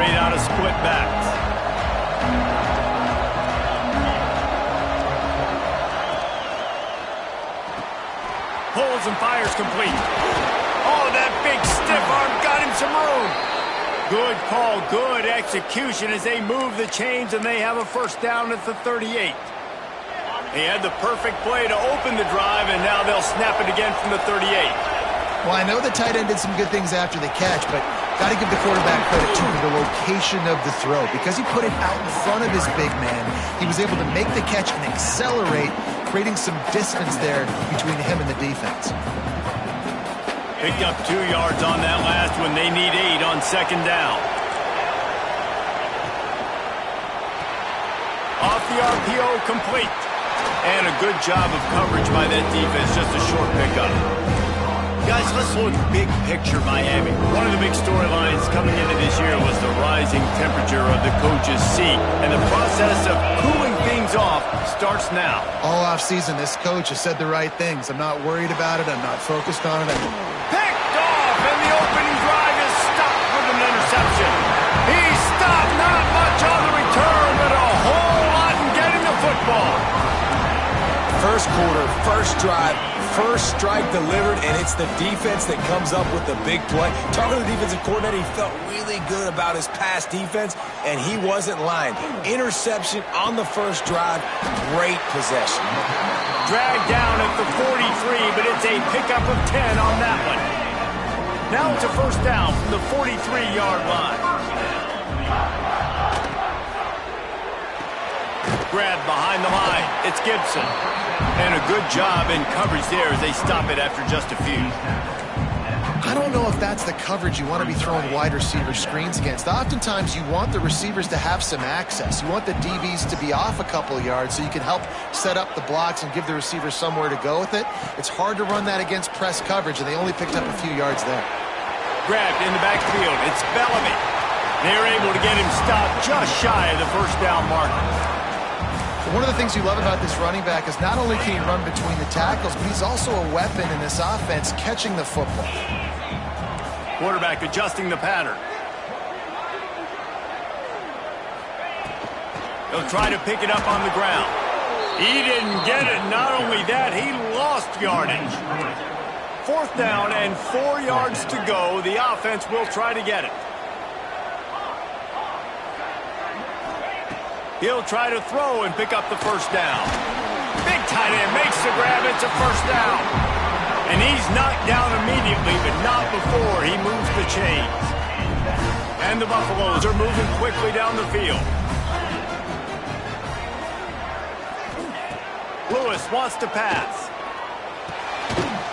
operate out of split backs. Pulls and fires complete. Oh, that big stiff arm got him some room. Good call, good execution as they move the chains and they have a first down at the 38. He had the perfect play to open the drive, and now they'll snap it again from the 38. Well, I know the tight end did some good things after the catch, but got to give the quarterback credit, too, for the location of the throw. Because he put it out in front of his big man, he was able to make the catch and accelerate, creating some distance there between him and the defense. Picked up 2 yards on that last one. They need 8 on second down. Off the RPO, complete. And a good job of coverage by that defense, just a short pickup. Guys, let's look big picture Miami. One of the big storylines coming into this year was the rising temperature of the coach's seat. And the process of cooling things off starts now. All offseason, this coach has said the right things. I'm not worried about it. I'm not focused on it. Picked off, and the opening drive is stopped with an interception. He stopped, not much on the return, but a whole lot in getting the football. First quarter, first drive, first strike delivered, and it's the defense that comes up with the big play. Talking to the defensive coordinator, he felt really good about his pass defense, and he wasn't lying. Interception on the first drive, great possession. Dragged down at the 43, but it's a pickup of 10 on that one. Now it's a first down from the 43-yard line. Grabbed behind the line. It's Gibson. And a good job in coverage there as they stop it after just a few. I don't know if that's the coverage you want to be throwing wide receiver screens against. Oftentimes, you want the receivers to have some access. You want the DBs to be off a couple yards so you can help set up the blocks and give the receivers somewhere to go with it. It's hard to run that against press coverage, and they only picked up a few yards there. Grabbed in the backfield. It's Bellamy. They're able to get him stopped just shy of the first down marker. One of the things you love about this running back is not only can he run between the tackles, but he's also a weapon in this offense catching the football. Quarterback adjusting the pattern. He'll try to pick it up on the ground. He didn't get it. Not only that, he lost yardage. Fourth down and 4 yards to go. The offense will try to get it. He'll try to throw and pick up the first down. Big tight end makes the grab. It's a first down. And he's knocked down immediately, but not before he moves the chains. And the Buffaloes are moving quickly down the field. Lewis wants to pass.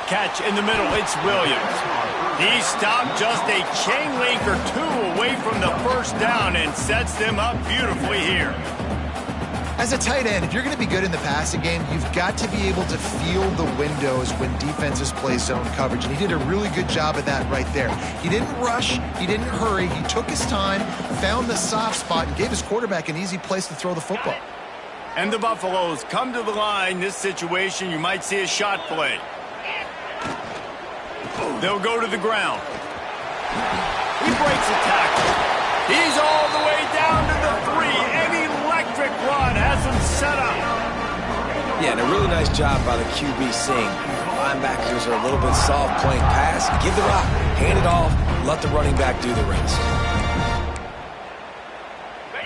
Catch in the middle. It's Williams. He stopped just a chain link or two away from the first down and sets them up beautifully here. As a tight end, if you're going to be good in the passing game, you've got to be able to feel the windows when defenses play zone coverage. And he did a really good job of that right there. He didn't rush. He didn't hurry. He took his time, found the soft spot, and gave his quarterback an easy place to throw the football. And the Buffaloes come to the line. This situation, you might see a shot play. They'll go to the ground. He breaks a tackle. He's all the way down to the 3. An electric run has him set up. Yeah, and a really nice job by the QB seeing. Linebackers are a little bit soft playing pass. Give the rock, hand it off, let the running back do the rest.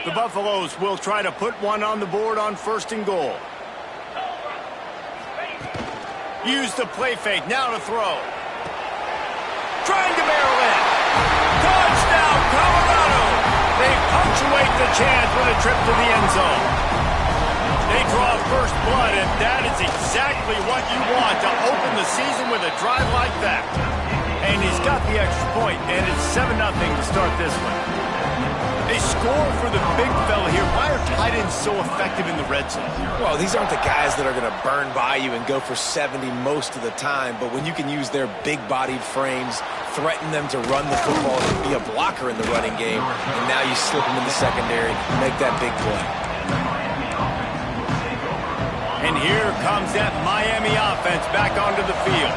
The Buffaloes will try to put one on the board on first and goal. Use the play fake, now to throw. Trying to barrel in. Touchdown, Colorado! They punctuate the chance with a trip to the end zone. They draw first blood, and that is exactly what you want to open the season with a drive like that. And he's got the extra point, and it's 7-0 to start this one. They score for the big fella here. Why are tight ends so effective in the red zone? Well, these aren't the guys that are going to burn by you and go for 70 most of the time, but when you can use their big-bodied frames, threaten them to run the football and be a blocker in the running game, and now you slip them in the secondary, make that big play. And here comes that Miami offense back onto the field.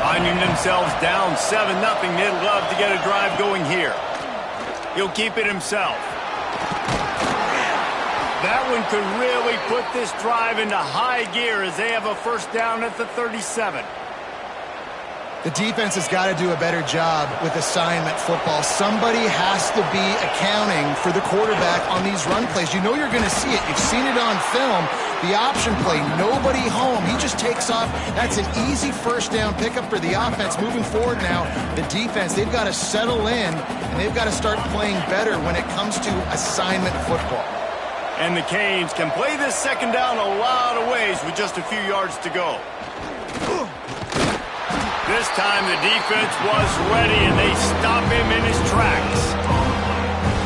Finding themselves down 7-0, they'd love to get a drive going here. He'll keep it himself. That one could really put this drive into high gear as they have a first down at the 37. The defense has got to do a better job with assignment football. Somebody has to be accounting for the quarterback on these run plays. You know you're going to see it. You've seen it on film. The option play, nobody home. He just takes off. That's an easy first down pickup for the offense. Moving forward now, the defense, they've got to settle in, and they've got to start playing better when it comes to assignment football. And the Canes can play this second down a lot of ways with just a few yards to go. This time the defense was ready, and they stop him in his tracks.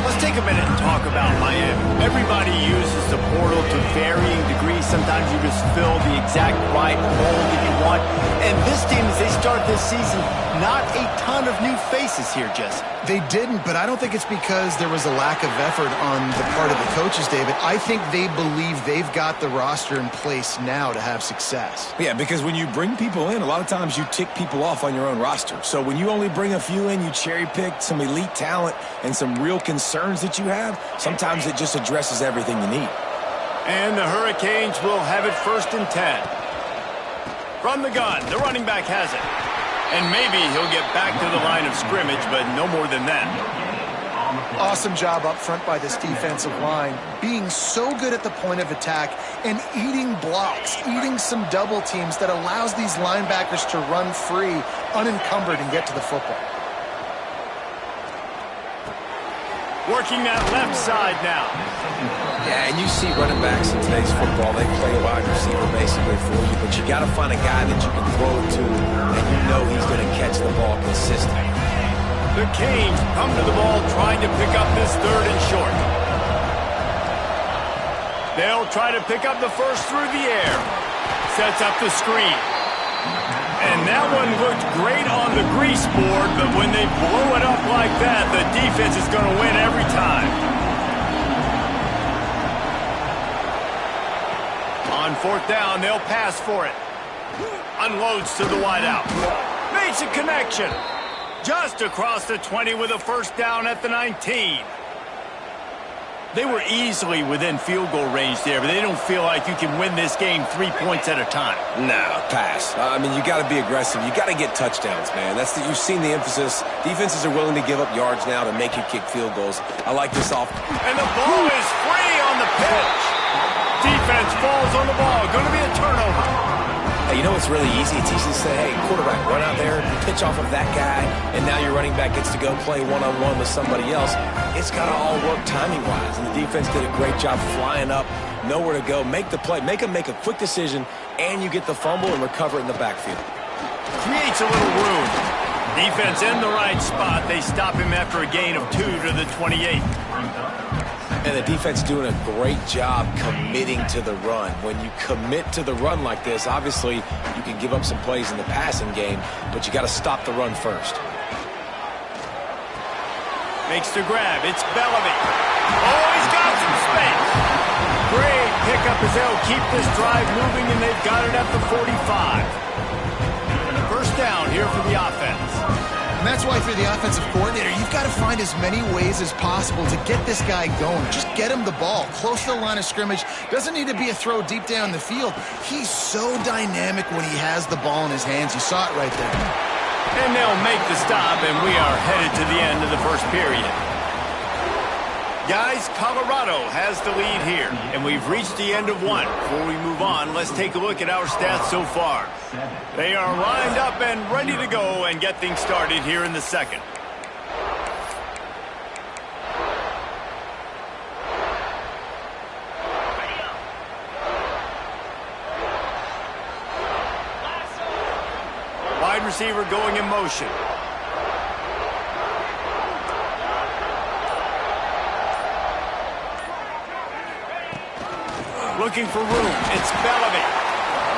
Let's take a minute and talk about Miami. Everybody uses the portal to varying degrees. Sometimes you just fill the exact right hole that you want. And this team, as they start this season, not a ton of new faces here, Jesse. They didn't, but I don't think it's because there was a lack of effort on the part of the coaches, David. I think they believe they've got the roster in place now to have success. Yeah, because when you bring people in, a lot of times you tick people off on your own roster. So when you only bring a few in, you cherry-pick some elite talent and some real concerns that you have, sometimes it just addresses everything you need. And the Hurricanes will have it 1st and 10. From the gun, the running back has it. And maybe he'll get back to the line of scrimmage, but no more than that. Awesome job up front by this defensive line, being so good at the point of attack and eating blocks, eating some double teams that allows these linebackers to run free, unencumbered, and get to the football. Working that left side now. Yeah, and you see running backs in today's football, they play a wide receiver basically for you, but you got to find a guy that you can throw it to, and you know he's going to catch the ball consistently. The Canes come to the ball trying to pick up this 3rd and short. They'll try to pick up the first through the air. Sets up the screen. And that one looked great on the grease board, but when they blow it up like that, the defense is going to win every time. On 4th down, they'll pass for it. Unloads to the wideout. Makes a connection. Just across the 20 with a first down at the 19. They were easily within field goal range there, but they don't feel like you can win this game 3 points at a time. No, pass. I mean, you got to be aggressive. You got to get touchdowns, man. You've seen the emphasis. Defenses are willing to give up yards now to make you kick field goals. I like this off. And the ball is free on the pitch. Defense falls on the ball. Going to be a turnover. Hey, you know what's really easy? It's easy to say, hey, quarterback, run out there, pitch off of that guy, and now your running back gets to go play one-on-one with somebody else. It's got to all work timing-wise, and the defense did a great job flying up, nowhere to go, make the play, make a quick decision, and you get the fumble and recover it in the backfield. Creates a little room. Defense in the right spot. They stop him after a gain of 2 to the 28. And the defense doing a great job committing to the run. When you commit to the run like this, obviously you can give up some plays in the passing game, but you got to stop the run first. Makes the grab. It's Bellamy. Oh, he's got some space. Great pickup as they'll keep this drive moving, and they've got it at the 45. First down here for the offense. And that's why for the offensive coordinator, you've got to find as many ways as possible to get this guy going. Just get him the ball close to the line of scrimmage. Doesn't need to be a throw deep down the field. He's so dynamic when he has the ball in his hands. You saw it right there. And they'll make the stop, and we are headed to the end of the first period. Guys, Colorado has the lead here, and we've reached the end of one. Before we move on, let's take a look at our stats so far. They are lined up and ready to go and get things started here in the second. Wide receiver going in motion. Looking for room. It's Bellamy.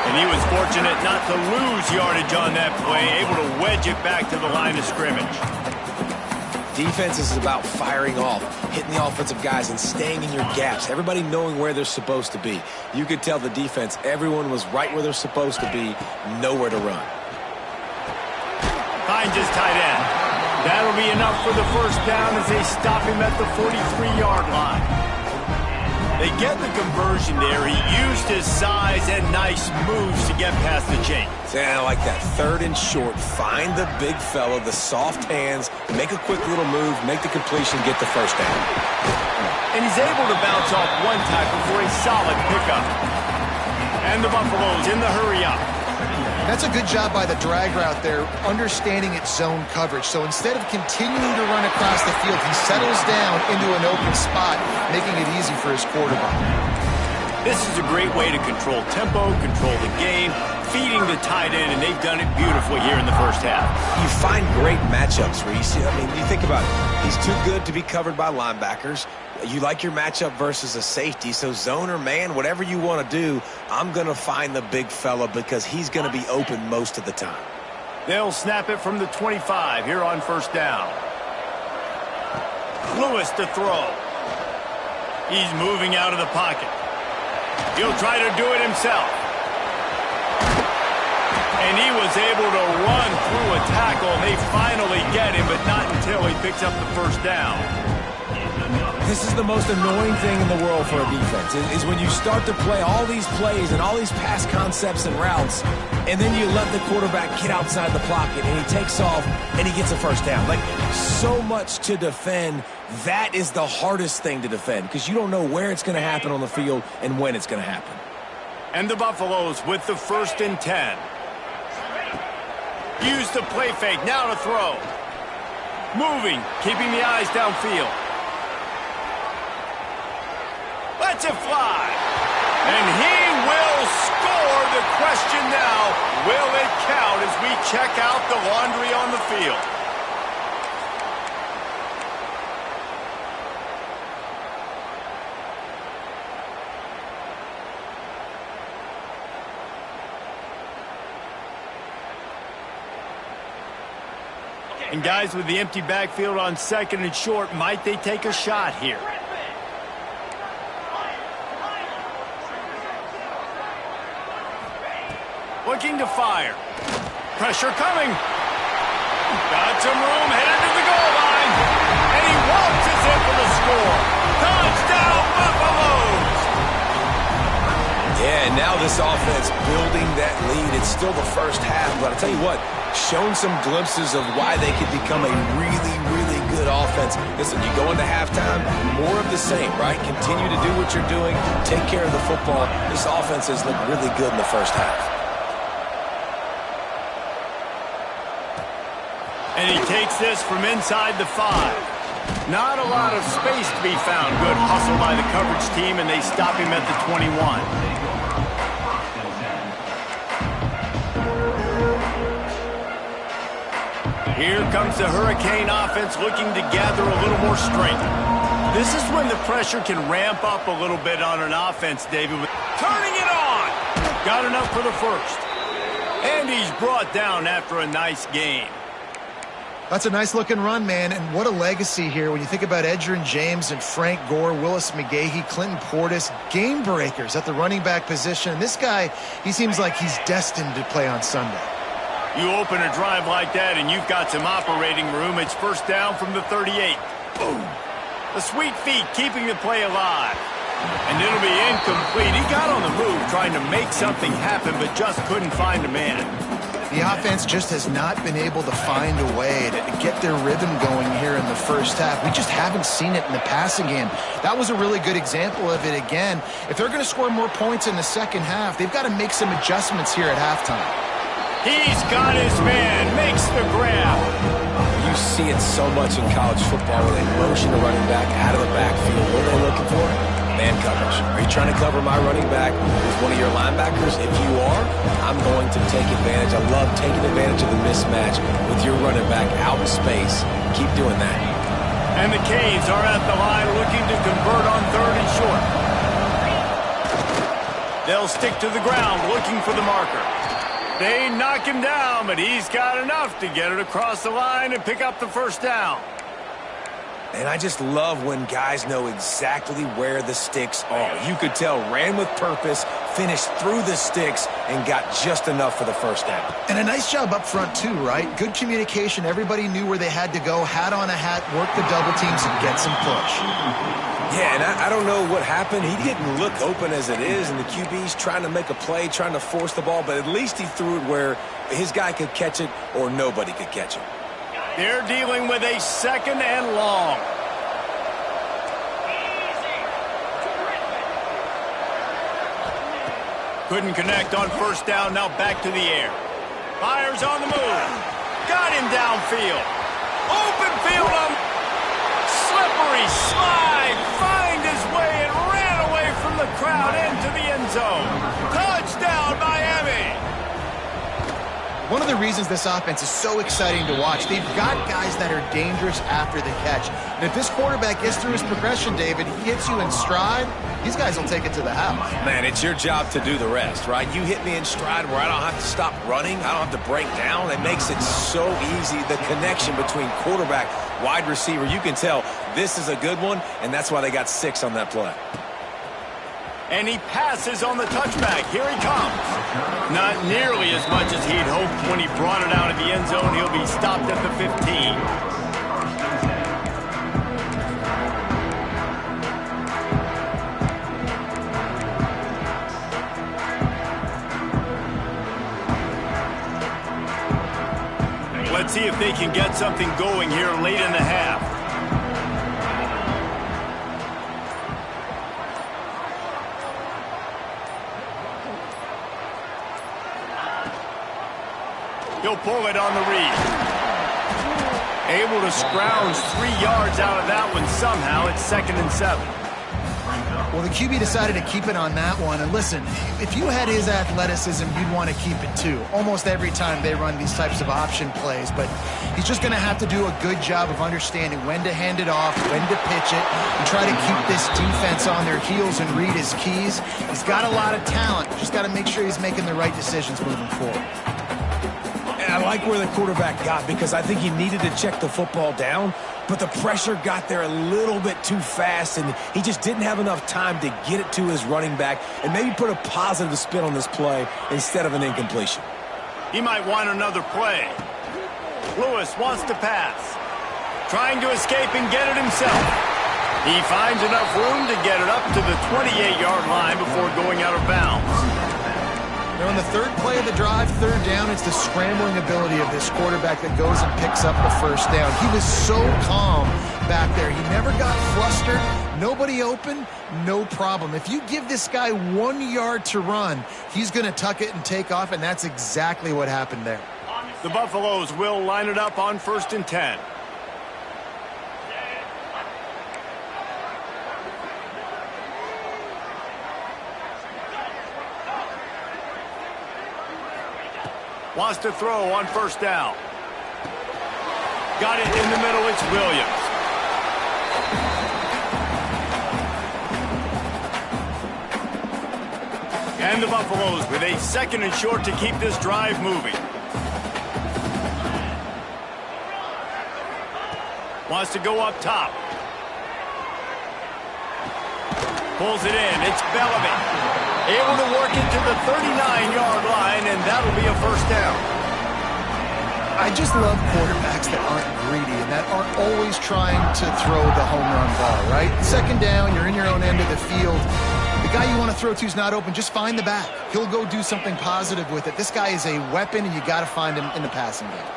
And he was fortunate not to lose yardage on that play, able to wedge it back to the line of scrimmage. Defense is about firing off, hitting the offensive guys, and staying in your gaps. Everybody knowing where they're supposed to be. You could tell the defense, everyone was right where they're supposed to be, nowhere to run. Finds his tight end. That'll be enough for the first down as they stop him at the 43-yard line. They get the conversion there. He used his size and nice moves to get past the chain. Yeah, I like that. 3rd and short. Find the big fella, the soft hands, make a quick little move, make the completion, get the first down. And he's able to bounce off one tackle for a solid pickup. And the Buffaloes in the hurry up. That's a good job by the drag route there, understanding its zone coverage. So instead of continuing to run across the field, he settles down into an open spot, making it easy for his quarterback. This is a great way to control tempo, control the game, feeding the tight end, and they've done it beautifully here in the first half. You find great matchups, Reese. I mean, you think about it. He's too good to be covered by linebackers. You like your matchup versus a safety, so zone or man, whatever you want to do, I'm going to find the big fella because he's going to be open most of the time. They'll snap it from the 25 here on first down. Lewis to throw. He's moving out of the pocket. He'll try to do it himself. And he was able to run through a tackle, and they finally get him, but not until he picks up the first down. This is the most annoying thing in the world for a defense, is when you start to play all these plays and all these pass concepts and routes, and then you let the quarterback get outside the pocket, and he takes off, and he gets a first down. Like, so much to defend. That is the hardest thing to defend, because you don't know where it's going to happen on the field and when it's going to happen. And the Buffaloes with the 1st and 10. Use the play fake, now to throw. Moving, keeping the eyes downfield. Lets it fly. And he will score. The question now, will it count as we check out the laundry on the field? And guys, with the empty backfield on 2nd and short, might they take a shot here? Looking to fire. Pressure coming. Got some room, headed to the goal line. And he waltzes in for the score. Touchdown, Buffaloes! Yeah, and now this offense building that lead. It's still the first half, but I'll tell you what, shown some glimpses of why they could become a really, really good offense. Listen, you go into halftime, more of the same, right? Continue to do what you're doing, take care of the football. This offense has looked really good in the first half. And he takes this from inside the 5. Not a lot of space to be found. Good hustle by the coverage team, and they stop him at the 21. Here comes the Hurricane offense looking to gather a little more strength. This is when the pressure can ramp up a little bit on an offense, David. Turning it on! Got enough for the first. And he's brought down after a nice gain. That's a nice-looking run, man, and what a legacy here. When you think about Edgerrin James and Frank Gore, Willis McGahee, Clinton Portis, game breakers at the running back position. And this guy, he seems like he's destined to play on Sunday. You open a drive like that, and you've got some operating room. It's first down from the 38. Boom. The sweet feet keeping the play alive. And it'll be incomplete. He got on the move trying to make something happen, but just couldn't find a man. The offense just has not been able to find a way to get their rhythm going here in the first half. We just haven't seen it in the passing game. That was a really good example of it again. If they're going to score more points in the second half, they've got to make some adjustments here at halftime. He's got his man, makes the grab. You see it so much in college football where they motion a running back out of the backfield. What are they looking for? Man coverage. Are you trying to cover my running back with one of your linebackers? If you are, I'm going to take advantage. I love taking advantage of the mismatch with your running back out in space. Keep doing that. And the Canes are at the line looking to convert on 3rd and short. They'll stick to the ground looking for the marker. They knock him down, but he's got enough to get it across the line and pick up the first down. And I just love when guys know exactly where the sticks are. You could tell ran with purpose, finished through the sticks and got just enough for the first down. And a nice job up front, too, right? Good communication. Everybody knew where they had to go. Hat on a hat, work the double teams, and get some push. Yeah, and I don't know what happened. He didn't look open as it is, and the QB's trying to make a play, trying to force the ball, but at least he threw it where his guy could catch it or nobody could catch it. They're dealing with a second and long. Couldn't connect on first down, now back to the air. Fires on the move. Got him downfield. Open field on slippery slide. Find his way and ran away from the crowd into the end zone. Touchdown, Miami. One of the reasons this offense is so exciting to watch, they've got guys that are dangerous after the catch. And if this quarterback gets through his progression, David, he hits you in stride, these guys will take it to the house. Man, it's your job to do the rest, right? You hit me in stride where I don't have to stop running. I don't have to break down. It makes it so easy. The connection between quarterback, wide receiver, you can tell this is a good one, and that's why they got 6 on that play. And he passes on the touchback. Here he comes. Not nearly as much as he'd hoped when he brought it out of the end zone. He'll be stopped at the 15. Let's see if they can get something going here late in the half. He'll pull it on the read. Able to scrounge 3 yards out of that one somehow. It's 2nd and 7. Well, the QB decided to keep it on that one. And listen, if you had his athleticism, you'd want to keep it too. Almost every time they run these types of option plays. But he's just going to have to do a good job of understanding when to hand it off, when to pitch it, and try to keep this defense on their heels and read his keys. He's got a lot of talent. Just got to make sure he's making the right decisions moving forward. And I like where the quarterback got because I think he needed to check the football down, but the pressure got there a little bit too fast, and he just didn't have enough time to get it to his running back and maybe put a positive spin on this play instead of an incompletion. He might want another play. Lewis wants to pass. Trying to escape and get it himself. He finds enough room to get it up to the 28-yard line before going out of bounds. Now, on the third play of the drive, third down, it's the scrambling ability of this quarterback that goes and picks up the first down. He was so calm back there. He never got flustered. Nobody open, no problem. If you give this guy 1 yard to run, he's going to tuck it and take off, and that's exactly what happened there. The Buffaloes will line it up on 1st and 10. Wants to throw on first down. Got it in the middle. It's Williams. And the Buffaloes with a 2nd and short to keep this drive moving. Wants to go up top. Pulls it in. It's Bellamy. Able to work it to the 39-yard line, and that'll be a first down. I just love quarterbacks that aren't greedy and that aren't always trying to throw the home run ball, right? 2nd down, you're in your own end of the field. The guy you want to throw to is not open. Just find the back. He'll go do something positive with it. This guy is a weapon, and you got to find him in the passing game.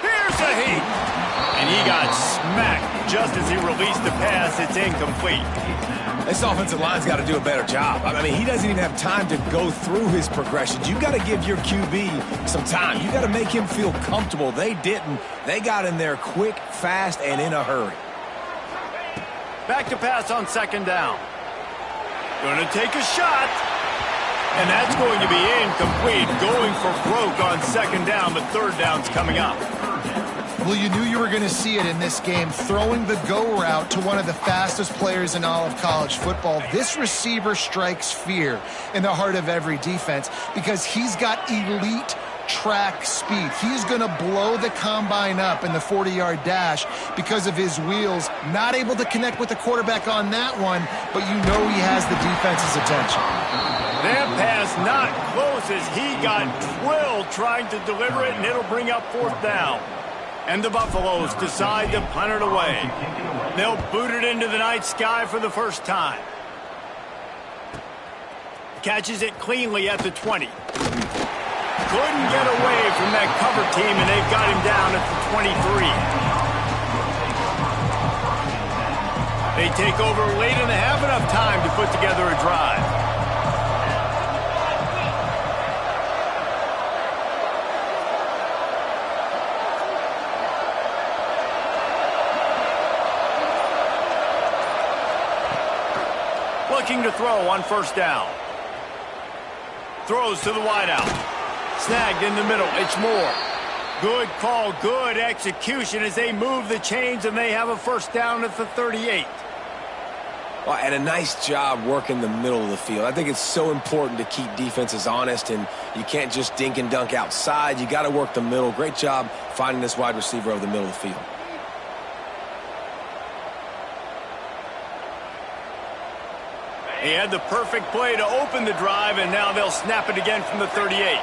Here's a heat. And he got smacked just as he released the pass. It's incomplete. This offensive line's got to do a better job. I mean, he doesn't even have time to go through his progressions. You've got to give your QB some time. You've got to make him feel comfortable. They didn't. They got in there quick, fast, and in a hurry. Back to pass on 2nd down. Going to take a shot. And that's going to be incomplete. Going for broke on 2nd down, but 3rd down's coming up. Well, you knew you were going to see it in this game, throwing the go route to one of the fastest players in all of college football. This receiver strikes fear in the heart of every defense because he's got elite track speed. He's going to blow the combine up in the 40-yard dash because of his wheels. Not able to connect with the quarterback on that one, but you know he has the defense's attention. That pass not close as he got twirled trying to deliver it, and it'll bring up 4th down. And the Buffaloes decide to punt it away. They'll boot it into the night sky for the first time. Catches it cleanly at the 20. Couldn't get away from that cover team, and they've got him down at the 23. They take over late and they have enough time to put together a drive. Looking to throw on 1st down. Throws to the wideout. Snagged in the middle. It's Moore. Good call, good execution as they move the chains, and they have a 1st down at the 38. Well, and a nice job working the middle of the field. I think it's so important to keep defenses honest, and you can't just dink and dunk outside. You got to work the middle. Great job finding this wide receiver over the middle of the field. He had the perfect play to open the drive, and now they'll snap it again from the 38.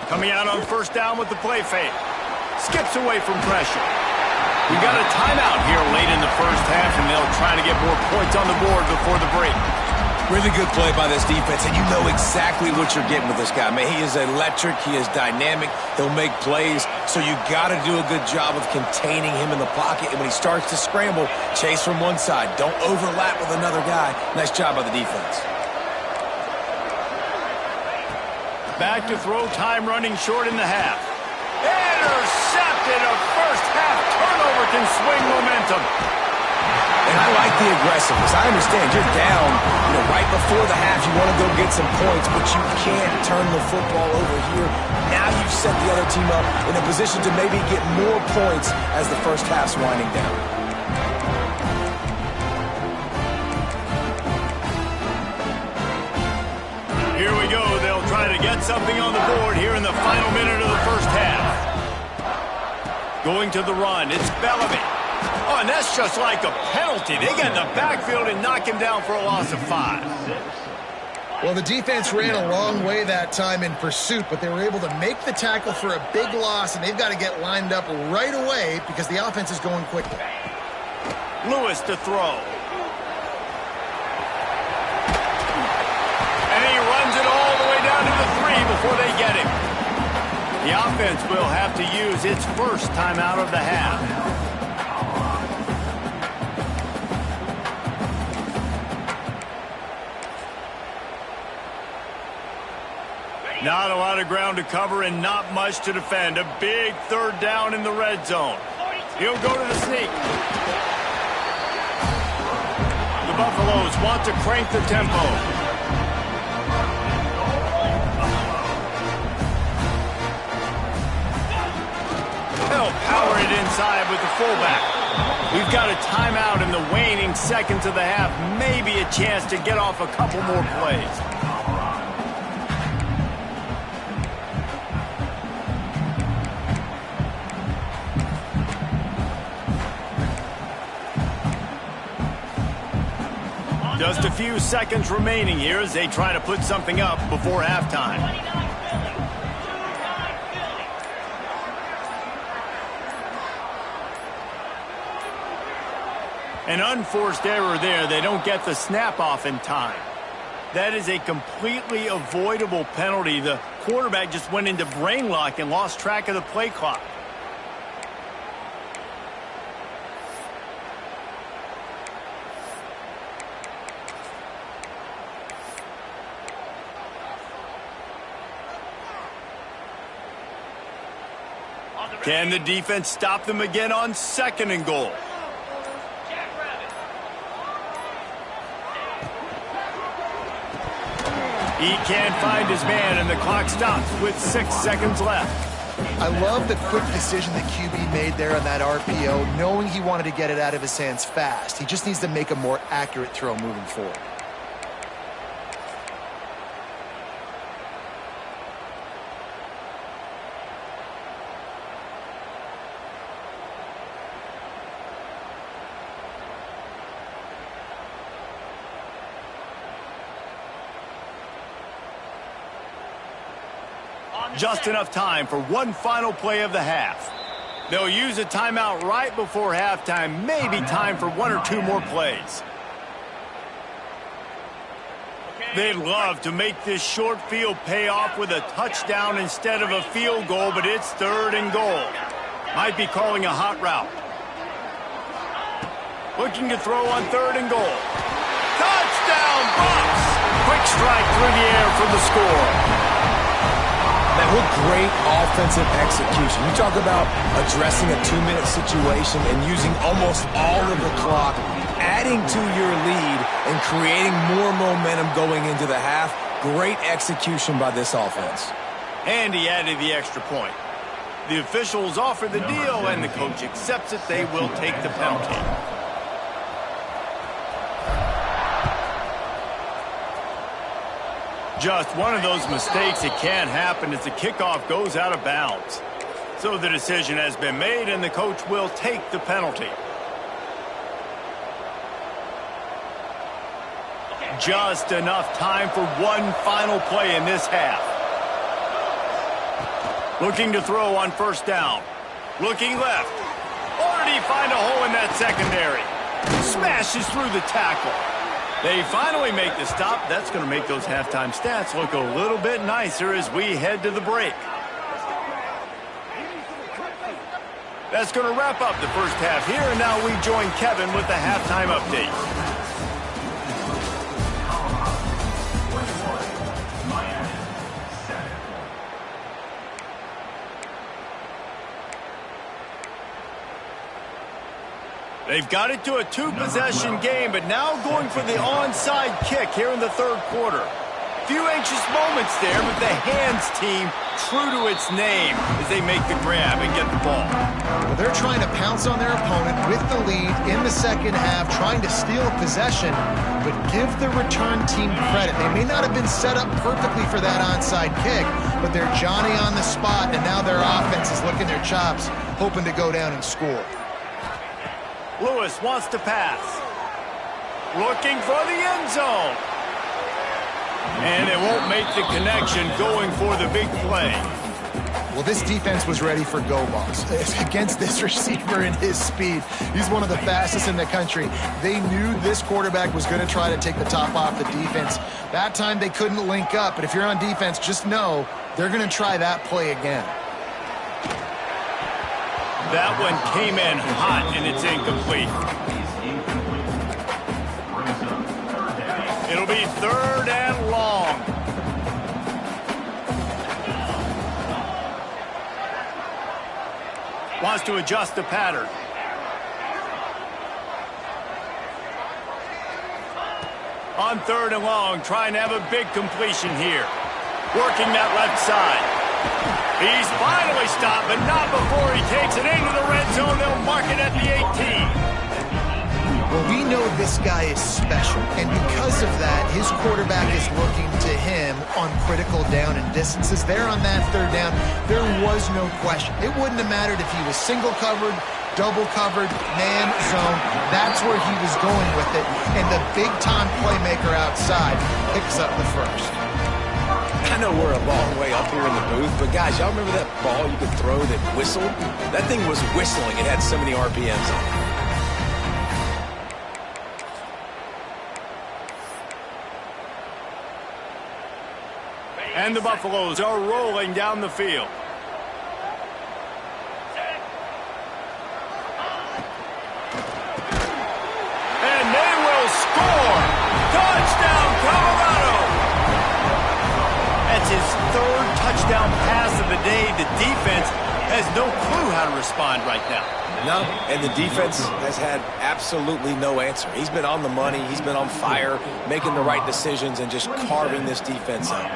Coming out on 1st down with the play fake. Skips away from pressure. We got a timeout here late in the 1st half, and they'll try to get more points on the board before the break. Really good play by this defense, and you know exactly what you're getting with this guy. Man, he is electric. He is dynamic. He'll make plays, so you got to do a good job of containing him in the pocket. And when he starts to scramble, chase from one side. Don't overlap with another guy. Nice job by the defense. Back to throw, time running short in the half. Intercepted. A 1st half turnover can swing momentum. And I like the aggressiveness. I understand you're down, right before the half. You want to go get some points, but you can't turn the football over here. Now you've set the other team up in a position to maybe get more points as the 1st half's winding down. Here we go. They'll try to get something on the board here in the final minute of the 1st half. Going to the run. It's Bellamy. Oh, and that's just like a penalty. They get in the backfield and knock him down for a loss of 5. Well, the defense ran a long way that time in pursuit, but they were able to make the tackle for a big loss, and they've got to get lined up right away because the offense is going quickly. Lewis to throw. And he runs it all the way down to the 3 before they get him. The offense will have to use its 1st timeout of the half. Not a lot of ground to cover and not much to defend. A big 3rd down in the red zone. He'll go to the sneak. The Buffaloes want to crank the tempo. They'll power it inside with the fullback. We've got a timeout in the waning seconds of the half. Maybe a chance to get off a couple more plays. Just a few seconds remaining here as they try to put something up before halftime. An unforced error there. They don't get the snap off in time. That is a completely avoidable penalty. The quarterback just went into brain lock and lost track of the play clock. Can the defense stop them again on 2nd and goal? He can't find his man, and the clock stops with 6 seconds left. I love the quick decision that QB made there on that RPO, knowing he wanted to get it out of his hands fast. He just needs to make a more accurate throw moving forward. Just enough time for one final play of the half. They'll use a timeout right before halftime, maybe time for one or two more plays. They'd love to make this short field pay off with a touchdown instead of a field goal, but it's 3rd and goal. Might be calling a hot route. Looking to throw on 3rd and goal. Touchdown, Bucs! Quick strike through the air for the score. Man, what great offensive execution. You talk about addressing a 2-minute situation and using almost all of the clock, adding to your lead and creating more momentum going into the half. Great execution by this offense. And he added the extra point. The officials offer the deal, and the coach accepts it. They will take the penalty. Just one of those mistakes that can't happen as the kickoff goes out of bounds. So the decision has been made, and the coach will take the penalty. Just enough time for one final play in this half. Looking to throw on 1st down. Looking left. Or did he find a hole in that secondary? Smashes through the tackle. They finally make the stop. That's going to make those halftime stats look a little bit nicer as we head to the break. That's going to wrap up the first half here, and now we join Kevin with the halftime update. They've got it to a 2-possession game, but now going for the onside kick here in the 3rd quarter. Few anxious moments there, but the hands team true to its name as they make the grab and get the ball. Well, they're trying to pounce on their opponent with the lead in the second half, trying to steal possession, but give the return team credit. They may not have been set up perfectly for that onside kick, but they're Johnny on the spot, and now their offense is licking their chops, hoping to go down and score. Lewis wants to pass. Looking for the end zone. And it won't make the connection going for the big play. Well, this defense was ready for go balls against this receiver and his speed. He's one of the fastest in the country. They knew this quarterback was going to try to take the top off the defense. That time they couldn't link up, but if you're on defense, just know they're going to try that play again. That one came in hot, and it's incomplete. It'll be 3rd and long. Wants to adjust the pattern. On 3rd and long, trying to have a big completion here. Working that left side. He's finally stopped, but not before he takes it into the red zone. They'll mark it at the 18. Well, we know this guy is special, and because of that, his quarterback is looking to him on critical down and distances. There on that 3rd down, there was no question. It wouldn't have mattered if he was single covered, double covered, man zone. That's where he was going with it, and the big-time playmaker outside picks up the first. I know we're a long way up here in the booth, but guys, y'all remember that ball you could throw that whistled? That thing was whistling. It had so many RPMs on it. And the Buffaloes are rolling down the field. And they will score! Touchdown, Colorado! That's his 3rd touchdown pass of the day. The defense has no clue how to respond right now. No, and the defense has had absolutely no answer. He's been on the money. He's been on fire, making the right decisions and just carving this defense up.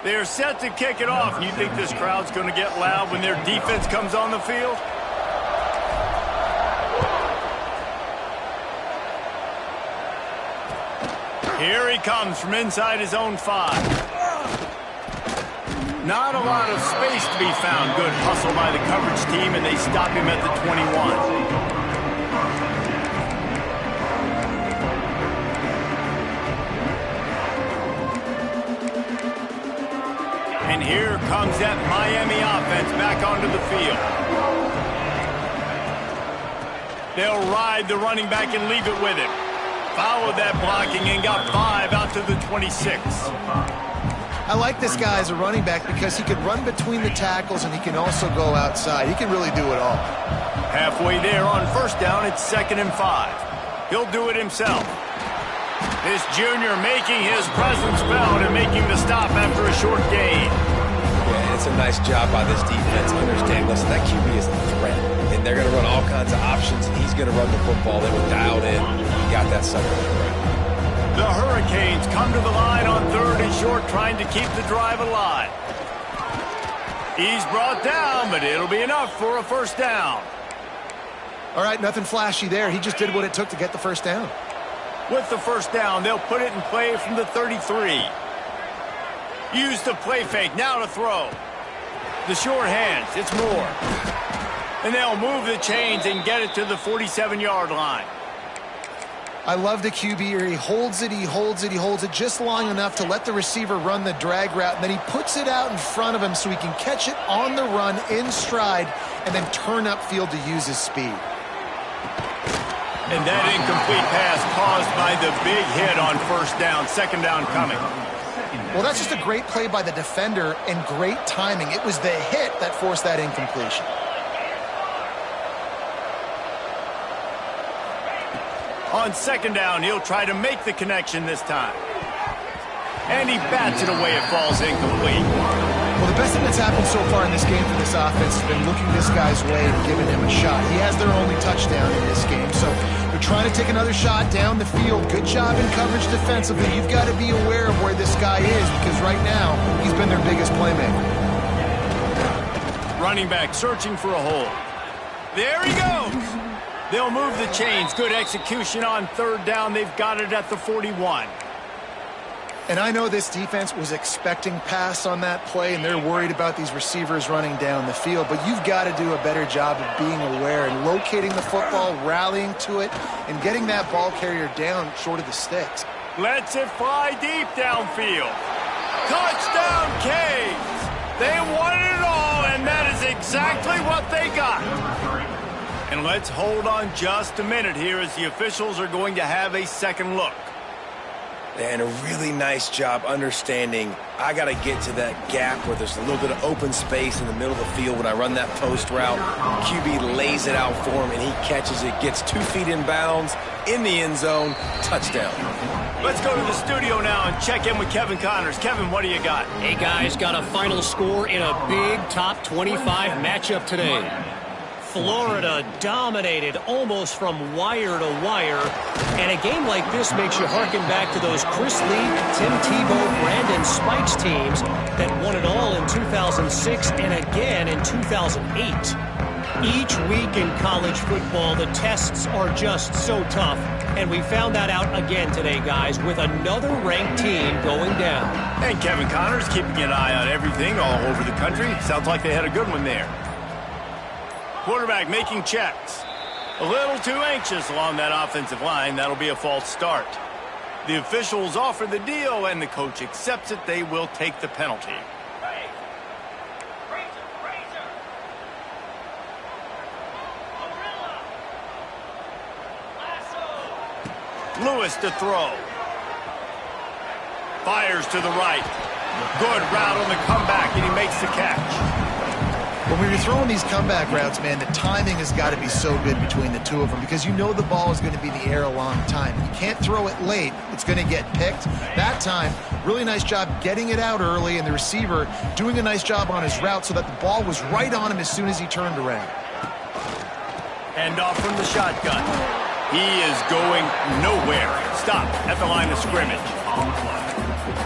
They are set to kick it off. You think this crowd's going to get loud when their defense comes on the field? Here he comes from inside his own 5. Not a lot of space to be found. Good hustle by the coverage team, and they stop him at the 21. And here comes that Miami offense back onto the field. They'll ride the running back and leave it with him. Followed that blocking and got 5 out to the 26. I like this guy as a running back because he can run between the tackles and he can also go outside. He can really do it all. Halfway there on first down, it's 2nd and 5. He'll do it himself. This junior making his presence felt and making the stop after a short gain. Yeah, it's a nice job by this defense. Understand, listen, that QB is a threat. And they're going to run all kinds of options, and he's going to run the football. They were dialed in. He got that sucker. The Hurricanes come to the line on 3rd and short, trying to keep the drive alive. He's brought down, but it'll be enough for a first down. All right, nothing flashy there. He just did what it took to get the first down. With the first down, they'll put it in play from the 33. Use the play fake, now to throw. The short hands, it's Moore. And they'll move the chains and get it to the 47-yard line. I love the QB here. He holds it, he holds it, he holds it just long enough to let the receiver run the drag route, and then he puts it out in front of him so he can catch it on the run in stride and then turn upfield to use his speed. And that incomplete pass caused by the big hit on first down. 2nd down coming. Well, that's just a great play by the defender and great timing. It was the hit that forced that incompletion. On 2nd down, he'll try to make the connection this time. And he bats it away. It falls incomplete. Well, the best thing that's happened so far in this game for this offense has been looking this guy's way and giving him a shot. He has their only touchdown in this game, so they're trying to take another shot down the field. Good job in coverage defensively. You've got to be aware of where this guy is because right now he's been their biggest playmaker. Running back searching for a hole. There he goes. They'll move the chains. Good execution on 3rd down. They've got it at the 41. And I know this defense was expecting pass on that play, and they're worried about these receivers running down the field, but you've got to do a better job of being aware and locating the football, rallying to it, and getting that ball carrier down short of the sticks. Lets it fly deep downfield. Touchdown, Canes! They wanted it all, and that is exactly what they got. And let's hold on just a minute here as the officials are going to have a second look. And a really nice job understanding I got to get to that gap where there's a little bit of open space in the middle of the field when I run that post route. QB lays it out for him, and he catches it, gets 2 feet in bounds, in the end zone, touchdown. Let's go to the studio now and check in with Kevin Connors. Kevin, what do you got? Hey, guys, got a final score in a big top 25 matchup today. Florida dominated almost from wire to wire. And a game like this makes you harken back to those Chris Lee, Tim Tebow, Brandon Spikes teams that won it all in 2006 and again in 2008. Each week in college football, the tests are just so tough. And we found that out again today, guys, with another ranked team going down. And Kevin Connors keeping an eye on everything all over the country. Sounds like they had a good one there. Quarterback making checks. A little too anxious along that offensive line. That'll be a false start. The officials offer the deal, and the coach accepts it. They will take the penalty. Lewis to throw. Fires to the right. Good route on the comeback, and he makes the catch. When you're throwing these comeback routes, man, the timing has got to be so good between the two of them because you know the ball is going to be in the air a long time. You can't throw it late. It's going to get picked. That time, really nice job getting it out early, and the receiver doing a nice job on his route so that the ball was right on him as soon as he turned around. Hand off from the shotgun. He is going nowhere. Stop at the line of scrimmage.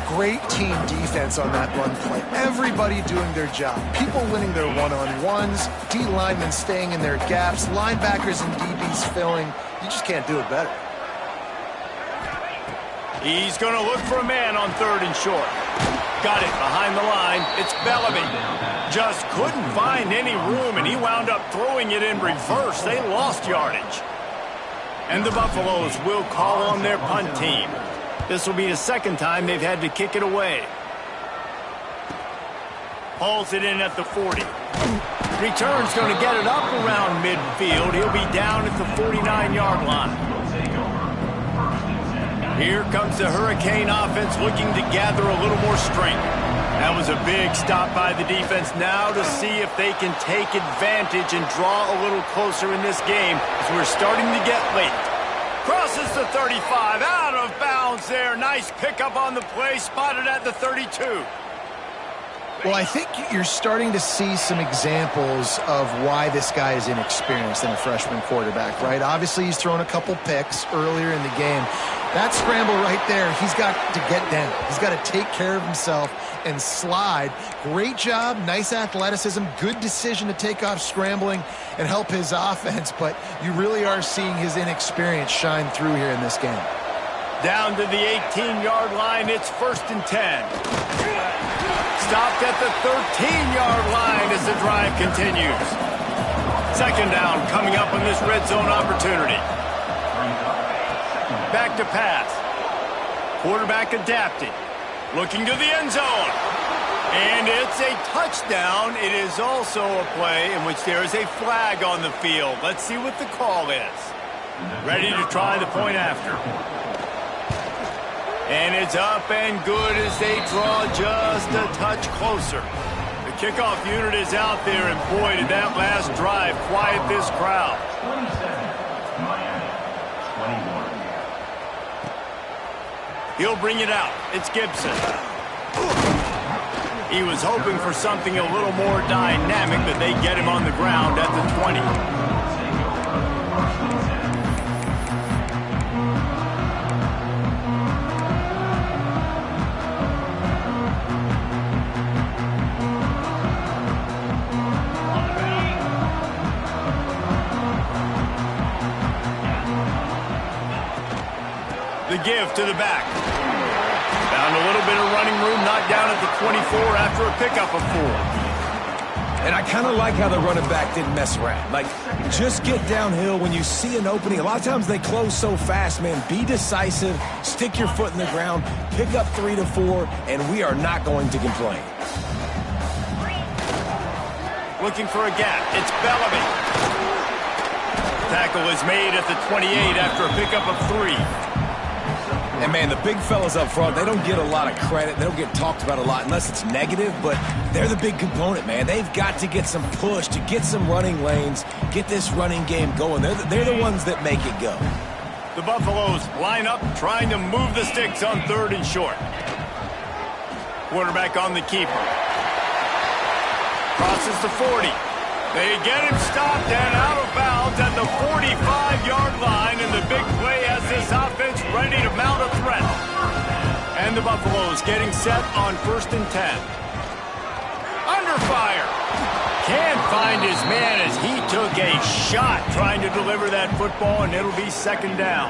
Great team defense on that run play. Everybody doing their job. People winning their one-on-ones, D linemen staying in their gaps, linebackers and DBs filling. You just can't do it better. He's going to look for a man on 3rd and short. Got it behind the line. It's Bellamy. Just couldn't find any room, and he wound up throwing it in reverse. They lost yardage. And the Buffaloes will call on their punt team. This will be the second time they've had to kick it away. Hauls it in at the 40. Return's going to get it up around midfield. He'll be down at the 49-yard line. Here comes the Hurricane offense looking to gather a little more strength. That was a big stop by the defense. Now to see if they can take advantage and draw a little closer in this game as we're starting to get late. Crosses the 35, out of bounds there. Nice pickup on the play, spotted at the 32. Well, I think you're starting to see some examples of why this guy is inexperienced in a freshman quarterback, right? Obviously, he's thrown a couple picks earlier in the game. That scramble right there, he's got to get down. He's got to take care of himself and slide. Great job, nice athleticism, good decision to take off scrambling and help his offense, but you really are seeing his inexperience shine through here in this game. Down to the 18-yard line, it's 1st and 10. Stopped at the 13-yard line as the drive continues. Second down coming up on this red zone opportunity. Back to pass. Quarterback adapting. Looking to the end zone. And it's a touchdown. It is also a play in which there is a flag on the field. Let's see what the call is. Ready to try the point after. And it's up and good as they draw just a touch closer. The kickoff unit is out there, and boy, did that last drive quiet this crowd. He'll bring it out. It's Gibson. He was hoping for something a little more dynamic, but they get him on the ground at the 20. The give to the back. Found a little bit of running room, knocked down at the 24 after a pickup of 4. And I kind of like how the running back didn't mess around. Like, just get downhill when you see an opening. A lot of times they close so fast, man. Be decisive, stick your foot in the ground, pick up 3 to 4, and we are not going to complain. Looking for a gap. It's Bellamy. Tackle is made at the 28 after a pickup of 3. And, man, the big fellas up front, they don't get a lot of credit. They don't get talked about a lot unless it's negative, but they're the big component, man. They've got to get some push, to get some running lanes, get this running game going. They're the ones that make it go. The Buffaloes line up, trying to move the sticks on 3rd and short. Quarterback on the keeper. Crosses the 40. They get him stopped and out of bounds at the 45-yard line, and the big play has this offense ready to mount a threat. And the Buffaloes getting set on 1st and 10. Under fire. Can't find his man as he took a shot trying to deliver that football, and it'll be 2nd down.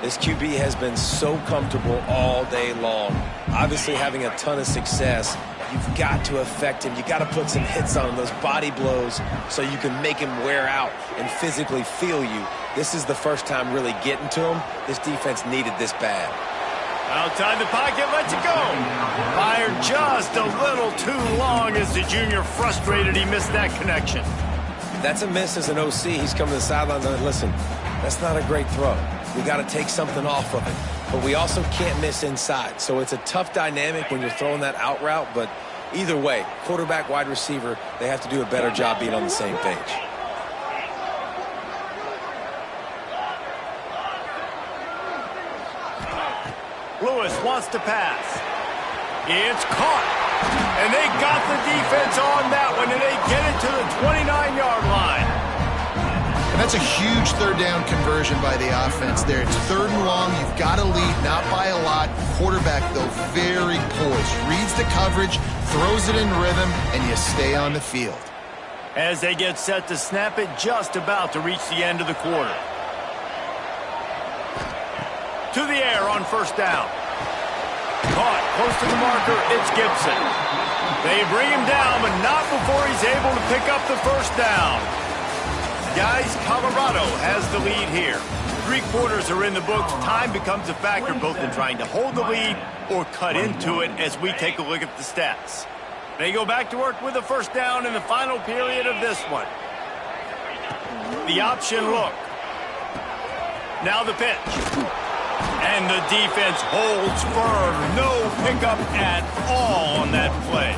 This QB has been so comfortable all day long. Obviously having a ton of success. You've got to affect him. You got to put some hits on him, those body blows, so you can make him wear out and physically feel you. This is the first time really getting to him. This defense needed this bad. Outside the pocket, lets it go. Fired just a little too long as the junior frustrated he missed that connection. That's a miss as an OC. He's coming to the sidelines and listen, that's not a great throw. We got to take something off of it. But we also can't miss inside. So it's a tough dynamic when you're throwing that out route. But either way, quarterback, wide receiver, they have to do a better job being on the same page. Lewis wants to pass. It's caught. And they got the defense on that one, and they get it to the 29-yard line. And that's a huge 3rd down conversion by the offense there. It's 3rd and long. You've got to lead, not by a lot. Quarterback, though, very poised. Reads the coverage, throws it in rhythm, and you stay on the field. As they get set to snap it, just about to reach the end of the quarter. To the air on 1st down. Caught close to the marker. It's Gibson. They bring him down, but not before he's able to pick up the 1st down. Guys, Colorado has the lead here. 3 quarters are in the books. Time becomes a factor both in trying to hold the lead or cut into it as we take a look at the stats. They go back to work with a first down in the final period of this one. The option look. Now the pitch. And the defense holds firm. No pickup at all on that play.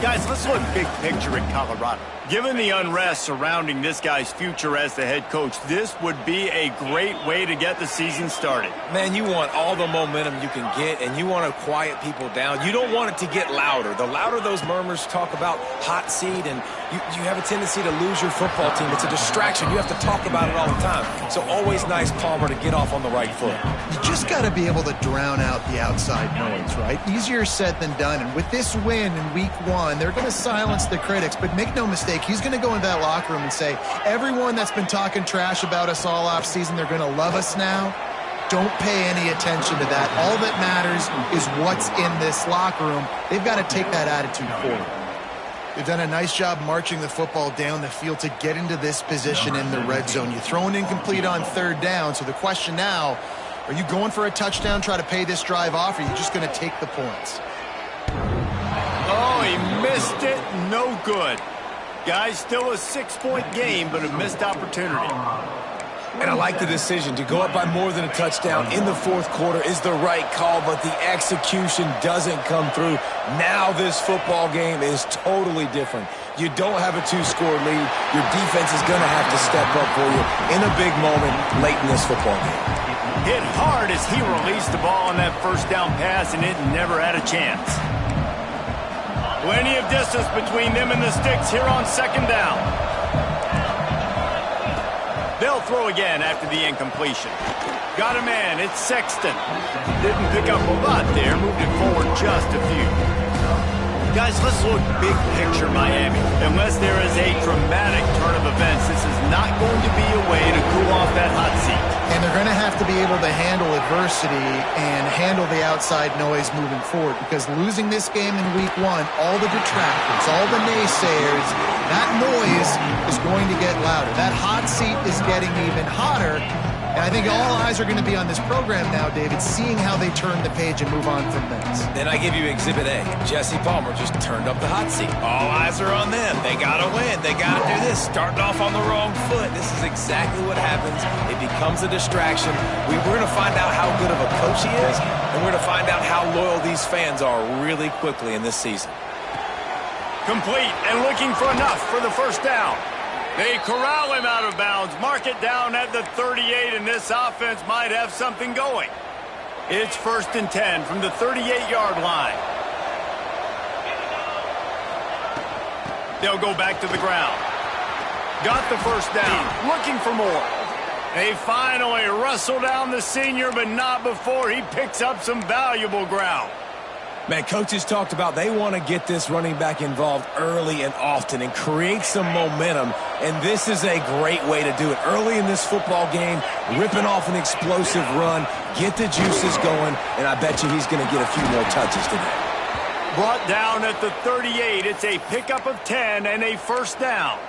Guys, let's look big picture in Colorado. Given the unrest surrounding this guy's future as the head coach, this would be a great way to get the season started. Man, you want all the momentum you can get, and you want to quiet people down. You don't want it to get louder. The louder those murmurs talk about hot seat, and you have a tendency to lose your football team. It's a distraction. You have to talk about it all the time. So always nice, Palmer, to get off on the right foot. You just got to be able to drown out the outside noise, right? Easier said than done. And with this win in week 1, they're going to silence the critics. But make no mistake, he's going to go into that locker room and say, everyone that's been talking trash about us all off season, they're going to love us now. Don't pay any attention to that. All that matters is what's in this locker room. They've got to take that attitude forward. They've done a nice job marching the football down the field to get into this position in the red zone. You throw an incomplete on 3rd down, so the question now, are you going for a touchdown, try to pay this drive off, or are you just going to take the points? Oh, he missed it. No good. Guys, still a 6-point game, but a missed opportunity. And I like the decision to go up by more than a touchdown in the 4th quarter is the right call, but the execution doesn't come through. Now this football game is totally different. You don't have a 2-score lead. Your defense is going to have to step up for you in a big moment late in this football game. Hit hard as he released the ball on that first down pass, and it never had a chance. Plenty of distance between them and the sticks here on 2nd down. They'll throw again after the incompletion. Got a man, it's Sexton. Didn't pick up a lot there, moved it forward just a few. Guys, let's look big picture Miami. Unless there is a dramatic turn of events, this is not going to be a way to cool off that hot seat. And they're going to have to be able to handle adversity and handle the outside noise moving forward, because losing this game in week 1, all the detractors, all the naysayers, that noise is going to get louder. That hot seat is getting even hotter. And I think all eyes are going to be on this program now, David, seeing how they turn the page and move on from this. Then I give you Exhibit A. Jesse Palmer just turned up the hot seat. All eyes are on them. They got to win. They got to do this. Starting off on the wrong foot. This is exactly what happens. It becomes a distraction. We're going to find out how good of a coach he is, and we're going to find out how loyal these fans are really quickly in this season. Complete and looking for enough for the first down. They corral him out of bounds, mark it down at the 38, and this offense might have something going. It's 1st and 10 from the 38-yard line. They'll go back to the ground. Got the first down, looking for more. They finally wrestle down the senior, but not before he picks up some valuable ground. Man, coaches talked about they want to get this running back involved early and often and create some momentum, and this is a great way to do it. Early in this football game, ripping off an explosive run, get the juices going, and I bet you he's going to get a few more touches today. Brought down at the 38, it's a pickup of 10 and a first down.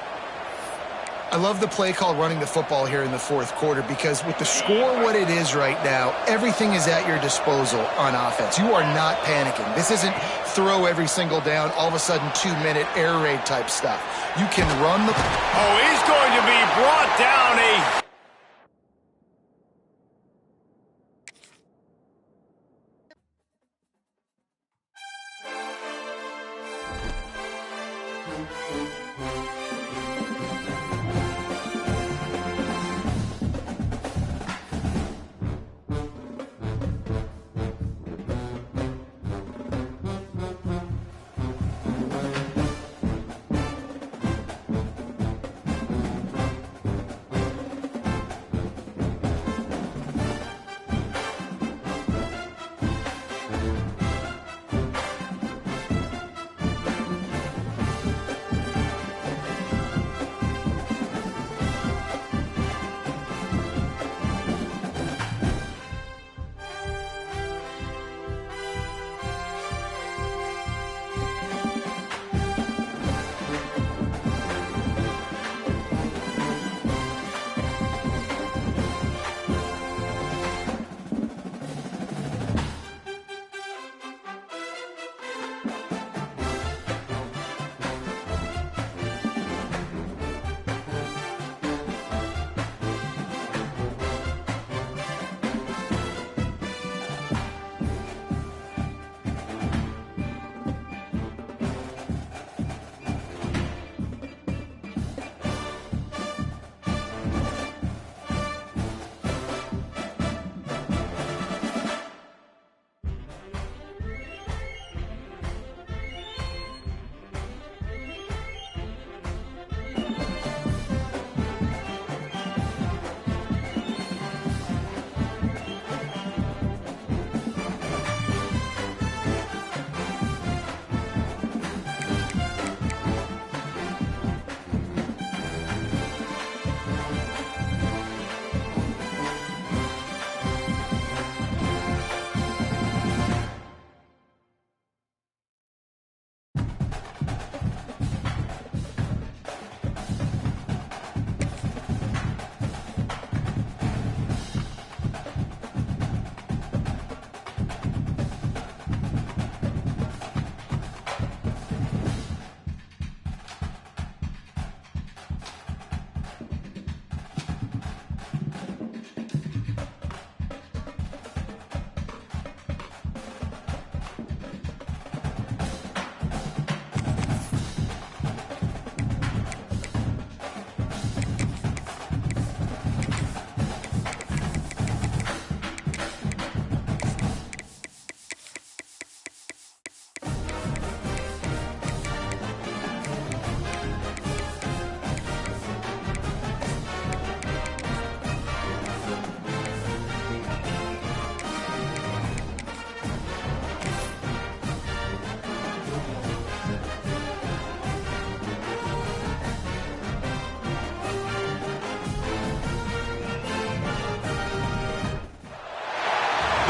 I love the play call running the football here in the 4th quarter, because with the score what it is right now, everything is at your disposal on offense. You are not panicking. This isn't throw every single down, all of a sudden 2-minute air raid type stuff. You can run the... Oh, he's going to be brought down a...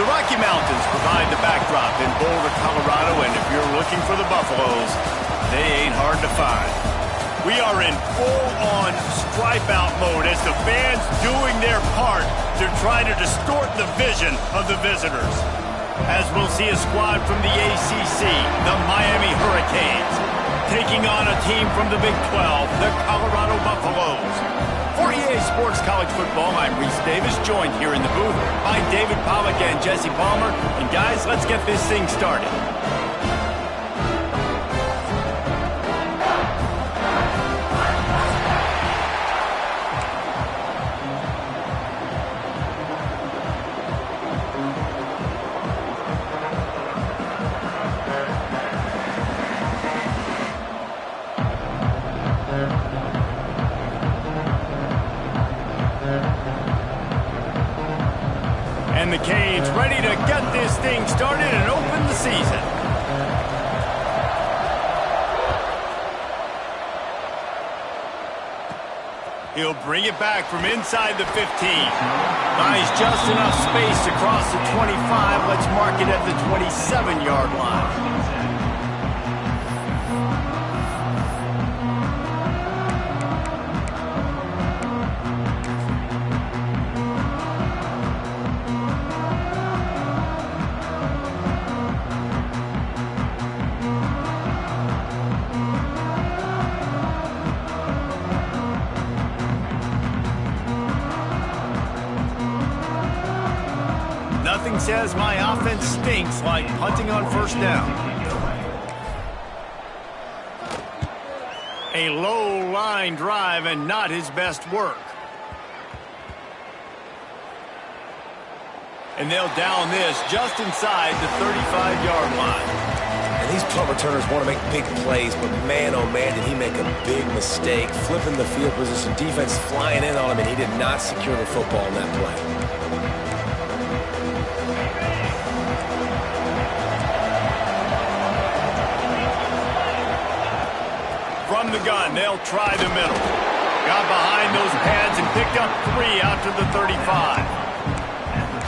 Rocky Mountains provide the backdrop in Boulder, Colorado, and if you're looking for the Buffaloes, they ain't hard to find. We are in full-on stripe-out mode as the fans doing their part to try to distort the vision of the visitors. As we'll see a squad from the ACC, the Miami Hurricanes, taking on a team from the Big 12, the Colorado Buffaloes. For EA Sports College Football, I'm Reese Davis, joined here in the booth by David Pollack and Jesse Palmer. And guys, let's get this thing started. And the Canes ready to get this thing started and open the season. He'll bring it back from inside the 15. Buys just enough space to cross the 25. Let's mark it at the 27-yard line. Nothing says my offense stinks like punting on first down. A low line drive and not his best work. And they'll down this just inside the 35-yard line. And these punt returners want to make big plays, but man, oh man, did he make a big mistake. Flipping the field position, defense flying in on him, and he did not secure the football in that play. From the gun, they'll try the middle. Got behind those pads and picked up 3 out to the 35.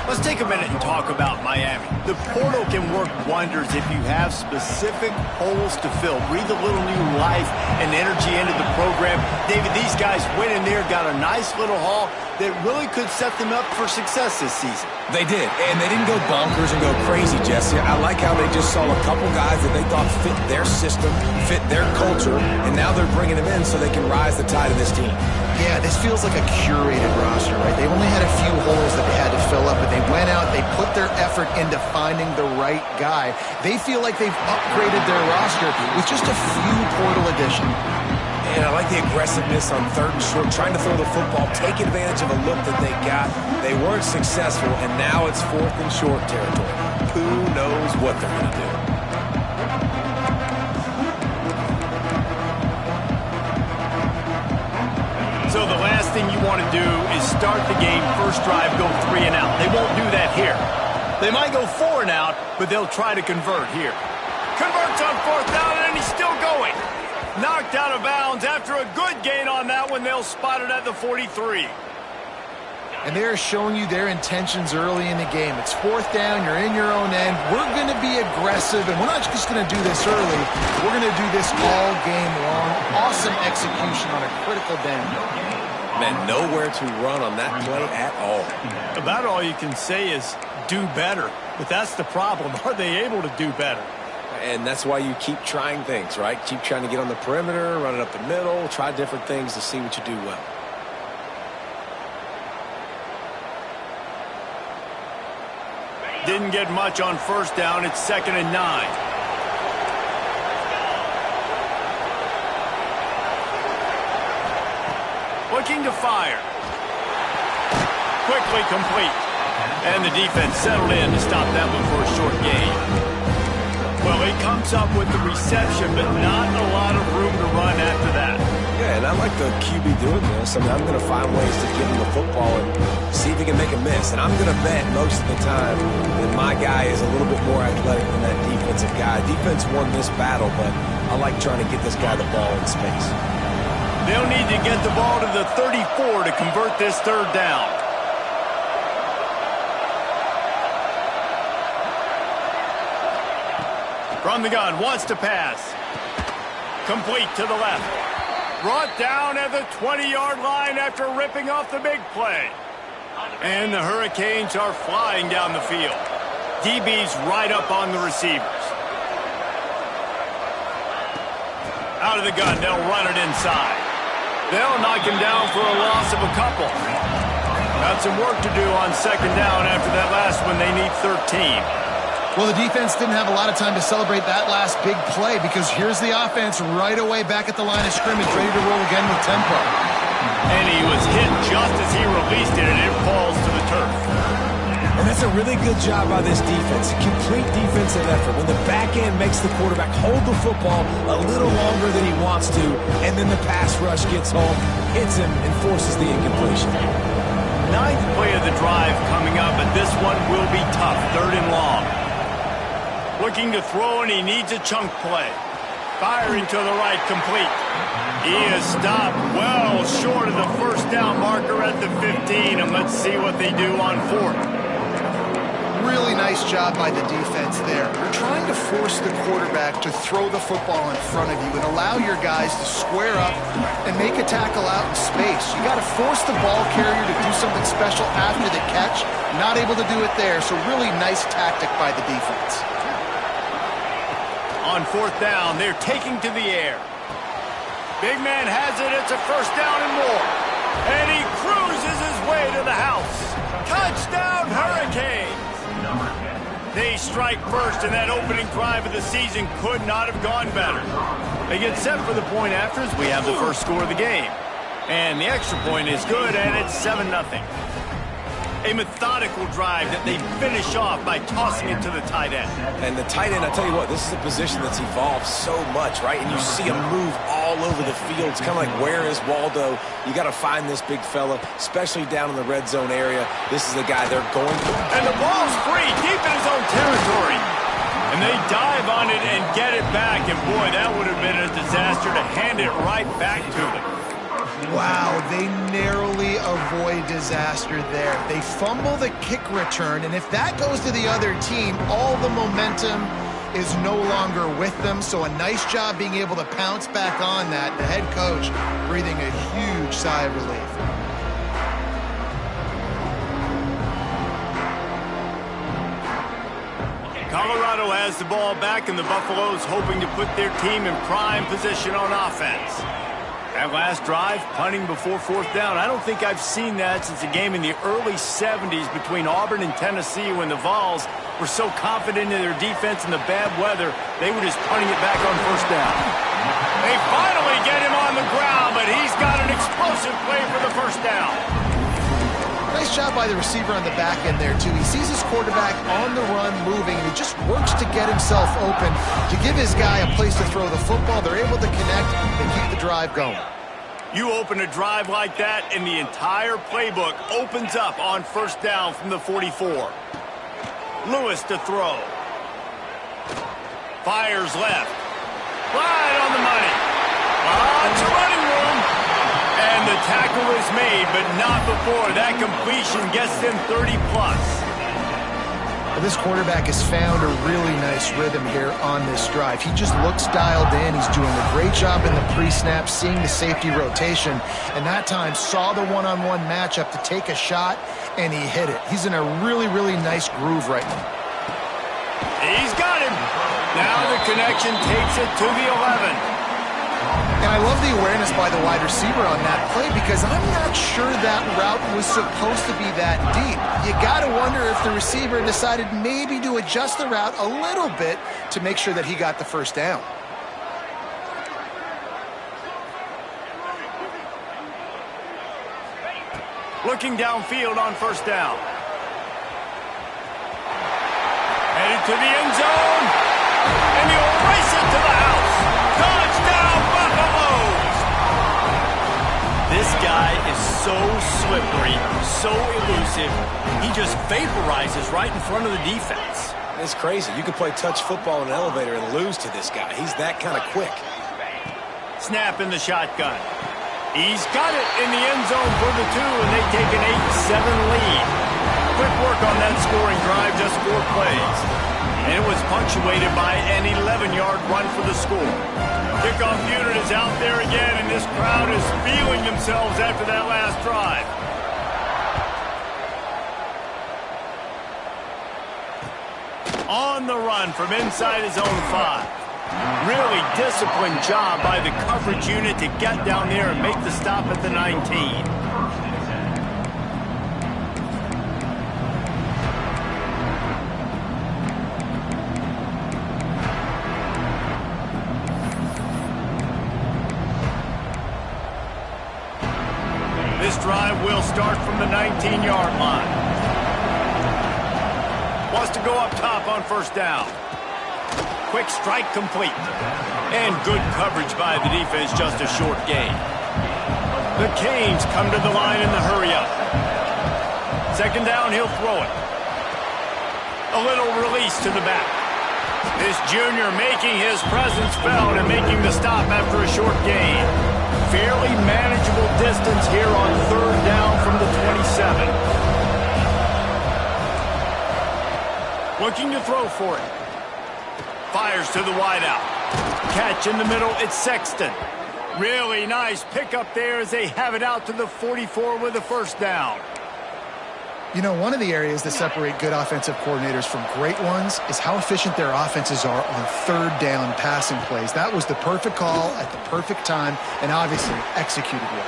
Let's take a minute and talk about Miami. The portal can work wonders if you have specific holes to fill. Breathe a little new life and energy into the program. David, these guys went in there, got a nice little haul that really could set them up for success this season. They did, and they didn't go bonkers and go crazy, Jesse. I like how they just saw a couple guys that they thought fit their system, fit their culture, and now they're bringing them in so they can rise the tide of this team. Yeah, this feels like a curated roster, right? They only had a few holes that they had to fill up, but they went out, they put their effort into finding the right guy. They feel like they've upgraded their roster with just a few portal additions. And I like the aggressiveness on 3rd and short, trying to throw the football, take advantage of a look that they got. They weren't successful, and now it's 4th and short territory. Who knows what they're going to do? So the last thing you want to do is start the game, first drive, go 3 and out. They won't do that here. They might go 4 and out, but they'll try to convert here. Converts on 4th down, and he's still going. Knocked out of bounds after a good gain on that one. They'll spot it at the 43. And they're showing you their intentions early in the game. It's 4th down, you're in your own end. We're going to be aggressive, and we're not just going to do this early. We're going to do this all game long. Awesome execution on a critical down. Man, nowhere to run on that play at all. About all you can say is do better. But that's the problem. Are they able to do better? And that's why you keep trying things, right? Keep trying to get on the perimeter, run it up the middle, try different things to see what you do well. Didn't get much on first down. It's 2nd and 9. Looking to fire. Quickly complete. And the defense settled in to stop that one for a short gain. Well, he comes up with the reception, but not a lot of room to run after that. Yeah, and I like the QB doing this. I mean, I'm going to find ways to give him the football and see if he can make a miss. And I'm going to bet most of the time that my guy is a little bit more athletic than that defensive guy. Defense won this battle, but I like trying to get this guy the ball in space. They'll need to get the ball to the 34 to convert this 3rd down. From the gun, wants to pass. Complete to the left. Brought down at the 20-yard line after ripping off the big play. And the Hurricanes are flying down the field. DB's right up on the receivers. Out of the gun, they'll run it inside. They'll knock him down for a loss of a couple. Got some work to do on second down after that last one. They need 13. Well, the defense didn't have a lot of time to celebrate that last big play because here's the offense right away back at the line of scrimmage, ready to roll again with tempo. And he was hit just as he released it, and it falls to the turf. And that's a really good job by this defense. A complete defensive effort. When the back end makes the quarterback hold the football a little longer than he wants to, and then the pass rush gets home, hits him, and forces the incompletion. Ninth play of the drive coming up, but this one will be tough. 3rd and long. Looking to throw, and he needs a chunk play. Firing to the right, complete. He is stopped well short of the first down marker at the 15, and let's see what they do on 4th. Really nice job by the defense there. You're trying to force the quarterback to throw the football in front of you and allow your guys to square up and make a tackle out in space. You got to force the ball carrier to do something special after the catch. Not able to do it there, so really nice tactic by the defense. On 4th down, they're taking to the air. Big man has it. It's a first down and more. And he cruises his way to the house. Touchdown, Hurricanes! They strike first, and that opening drive of the season could not have gone better. They get set for the point after as we have the first score of the game. And the extra point is good, and it's 7-0. A methodical drive that they finish off by tossing it to the tight end. And the tight end, I tell you what, this is a position that's evolved so much, right? And you see him move all over the field. It's kind of like, where is Waldo? You got to find this big fella, especially down in the red zone area. This is the guy they're going for. And the ball's free, deep in his own territory. And they dive on it and get it back. And boy, that would have been a disaster to hand it right back to them. Wow, they narrowly avoid disaster there. They fumble the kick return, and if that goes to the other team, all the momentum is no longer with them. So a nice job being able to pounce back on that. The head coach breathing a huge sigh of relief. Colorado has the ball back, and the Buffaloes hoping to put their team in prime position on offense. That last drive, punting before 4th down. I don't think I've seen that since a game in the early 70s between Auburn and Tennessee when the Vols were so confident in their defense in the bad weather, they were just punting it back on 1st down. They finally get him on the ground, but he's got an explosive play for the 1st down. Nice job by the receiver on the back end there, too. He sees his quarterback on the run moving, and he just works to get himself open to give his guy a place to throw the football. They're able to connect and keep the drive going. You open a drive like that, and the entire playbook opens up on 1st down from the 44. Lewis to throw. Fires left. Right on the money. Lots of running room. And the tackle is made, but not before that completion gets them 30-plus. Well, this quarterback has found a really nice rhythm here on this drive. He just looks dialed in. He's doing a great job in the pre-snap, seeing the safety rotation, and that time saw the one-on-one matchup to take a shot, and he hit it. He's in a really, really nice groove right now. He's got him. Now the connection takes it to the 11. And I love the awareness by the wide receiver on that play because I'm not sure that route was supposed to be that deep. You got to wonder if the receiver decided maybe to adjust the route a little bit to make sure that he got the 1st down. Looking downfield on 1st down. Headed to the end zone. And he'll race it to the house. Touchdown, Buffaloes! This guy is so slippery, so elusive. He just vaporizes right in front of the defense. It's crazy. You can play touch football in an elevator and lose to this guy. He's that kind of quick. Snap in the shotgun. He's got it in the end zone for the 2, and they take an 8-7 lead. Quick work on that scoring drive, just 4 plays. And it was punctuated by an 11-yard run for the score. Kickoff unit is out there again, and this crowd is feeling themselves after that last drive. On the run from inside his own 5. Really disciplined job by the coverage unit to get down there and make the stop at the 19. This drive will start from the 19-yard line. Wants to go up top on first down. Quick strike complete. And good coverage by the defense, just a short gain. The Canes come to the line in the hurry-up. Second down, he'll throw it. A little release to the back. This junior making his presence felt and making the stop after a short gain. Fairly manageable distance here on third down from the 27. Looking to throw for it. Fires to the wideout. Catch in the middle, it's Sexton. Really nice pickup there as they have it out to the 44 with a first down. You know, one of the areas that separate good offensive coordinators from great ones is how efficient their offenses are on third down passing plays. That was the perfect call at the perfect time and obviously executed well.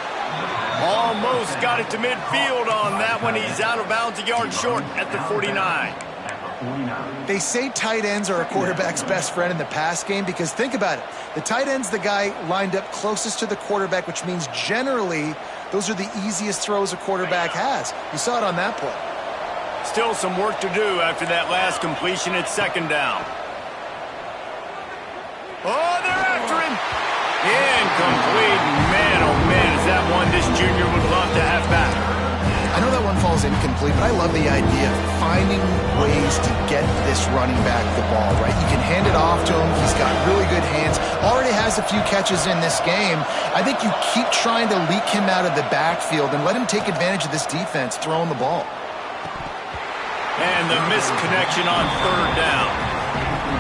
Almost got it to midfield on that one. He's out of bounds a yard short at the 49. They say tight ends are a quarterback's best friend in the pass game because think about it. The tight end's the guy lined up closest to the quarterback, which means generally those are the easiest throws a quarterback has. You saw it on that play. Still some work to do after that last completion at second down. Oh, they're after him. Incomplete. Man, oh man, is that one this junior would love to have back. I know that one falls incomplete, but I love the idea of finding ways to get this running back the ball, right? You can hand it off to him. He's got really good hands. Already has a few catches in this game. I think you keep trying to leak him out of the backfield and let him take advantage of this defense throwing the ball. And the misconnection on third down.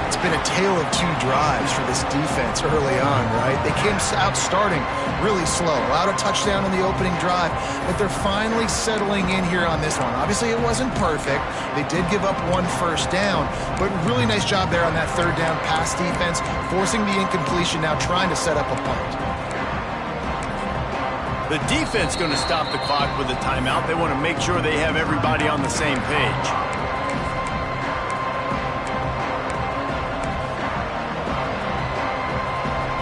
It's been a tale of two drives for this defense early on, right? They came out starting really slow, allowed a touchdown on the opening drive, but they're finally settling in here on this one. Obviously, it wasn't perfect. They did give up one first down, but really nice job there on that third down pass defense, forcing the incompletion, now trying to set up a punt. The defense going to stop the clock with a timeout. They want to make sure they have everybody on the same page.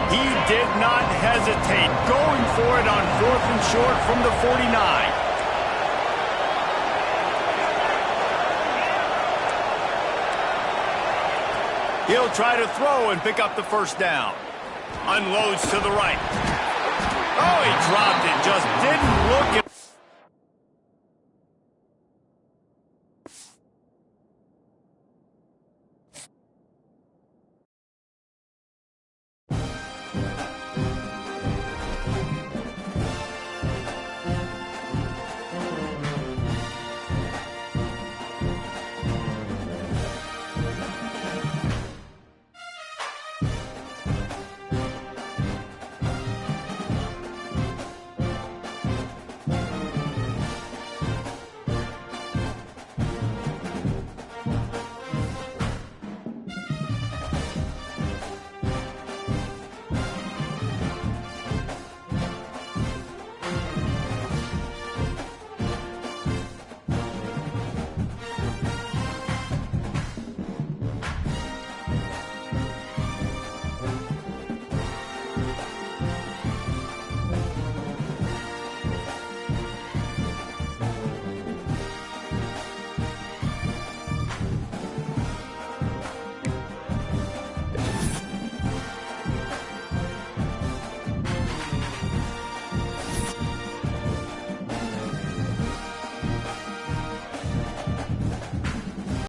He did not hesitate, going for it on 4th and short from the 49. He'll try to throw and pick up the first down. Unloads to the right. Oh, he dropped it, just didn't look at